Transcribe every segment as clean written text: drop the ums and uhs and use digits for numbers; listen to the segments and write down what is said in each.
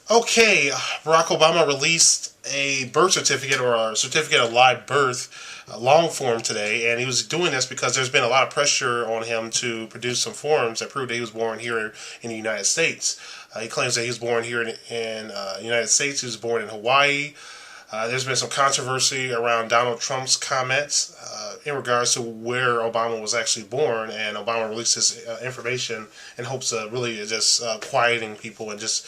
Okay, Barack Obama released a birth certificate or a certificate of live birth, long form today, and he was doing this because there's been a lot of pressure on him to produce some forms that prove that he was born here in the United States. He claims that he was born here in the United States. He was born in Hawaii. There's been some controversy around Donald Trump's comments in regards to where Obama was actually born, and Obama released this information in hopes of really just quieting people and just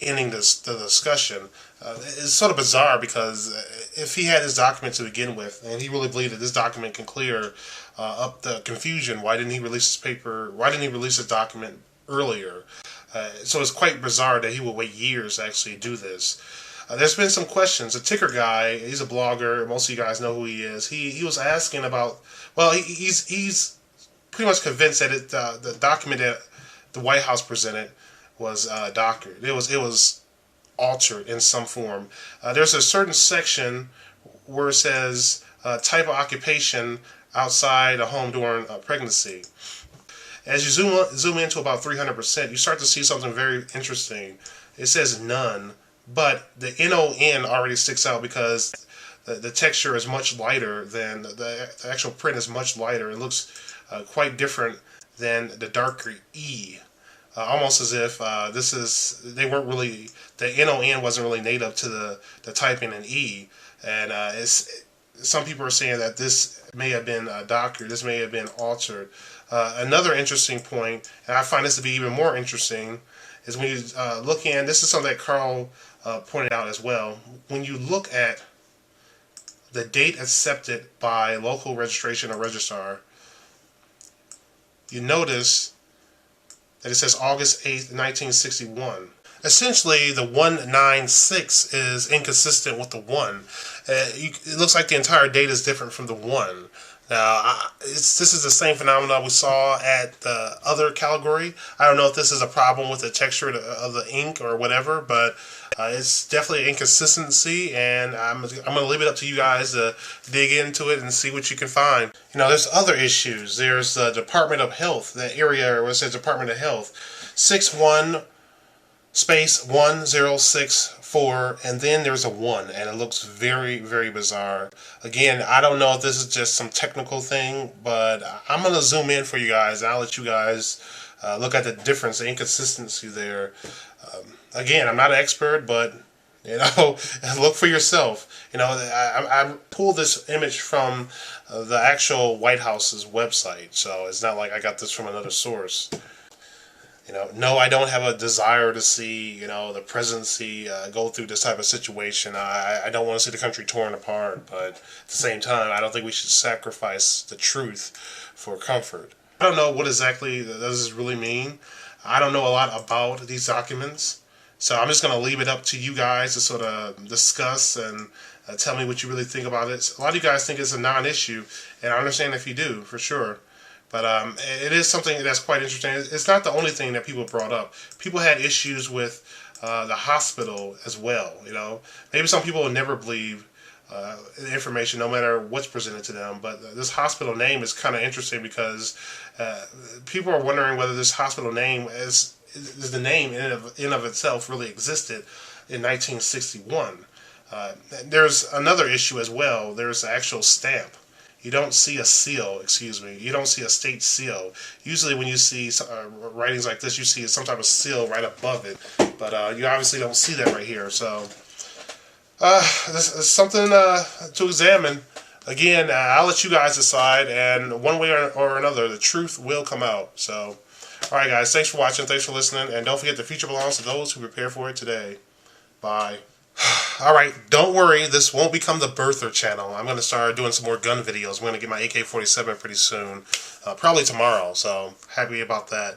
ending the discussion. It's sort of bizarre because if he had this document to begin with, and he really believed that this document can clear up the confusion, why didn't he release this paper? Why didn't he release this document earlier? So it's quite bizarre that he would wait years to actually do this. There's been some questions. A ticker guy, he's a blogger. Most of you guys know who he is. He was asking about. Well, he's pretty much convinced that the document that the White House presented was doctored. It was altered in some form. There's a certain section where it says type of occupation outside a home during pregnancy. As you zoom into about 300%, you start to see something very interesting. It says none, but the NON already sticks out because the texture is much lighter than the actual print is much lighter. It looks quite different than the darker E. Almost as if they weren't really, the NON wasn't really native to the typing in E. And some people are saying that this may have been doctored, this may have been altered. Another interesting point, and I find this to be even more interesting, is when you look in, this is something that Karl pointed out as well, when you look at the date accepted by local registration or registrar, you notice that it says August 8th, 1961. Essentially, the 196 is inconsistent with the 1. It looks like the entire date is different from the 1. Now, this is the same phenomenon we saw at the other category. I don't know if this is a problem with the texture of the ink or whatever, but it's definitely an inconsistency, and I'm going to leave it up to you guys to dig into it and see what you can find. There's other issues. There's the Department of Health, the area where it says Department of Health. 61 space 1064, and then there's a 1, and it looks very, very bizarre. Again, I don't know if this is just some technical thing, but I'm going to zoom in for you guys, and I'll let you guys look at the difference, the inconsistency there. Again, I'm not an expert, but look for yourself. I pulled this image from the actual White House's website, so it's not like I got this from another source. No, I don't have a desire to see, the presidency go through this type of situation. I don't want to see the country torn apart, but at the same time, I don't think we should sacrifice the truth for comfort. I don't know what exactly does this really mean. I don't know a lot about these documents, so I'm just going to leave it up to you guys to sort of discuss and tell me what you really think about it. A lot of you guys think it's a non-issue, and I understand if you do, for sure. But it is something that's quite interesting. It's not the only thing that people brought up. People had issues with the hospital as well. Maybe some people will never believe the information, no matter what's presented to them. But this hospital name is kind of interesting because people are wondering whether this hospital name is the name in of itself really existed in 1961. There's another issue as well. There's the actual stamp. You don't see a seal, you don't see a state seal. Usually when you see writings like this, you see some type of seal right above it. But you obviously don't see that right here. So this is something to examine. Again, I'll let you guys decide, and one way or another, the truth will come out. So, alright guys, thanks for watching, thanks for listening, and don't forget the future belongs to those who prepare for it today. Bye. Alright, don't worry, this won't become the birther channel. I'm going to start doing some more gun videos. I'm going to get my AK-47 pretty soon. Probably tomorrow, so happy about that.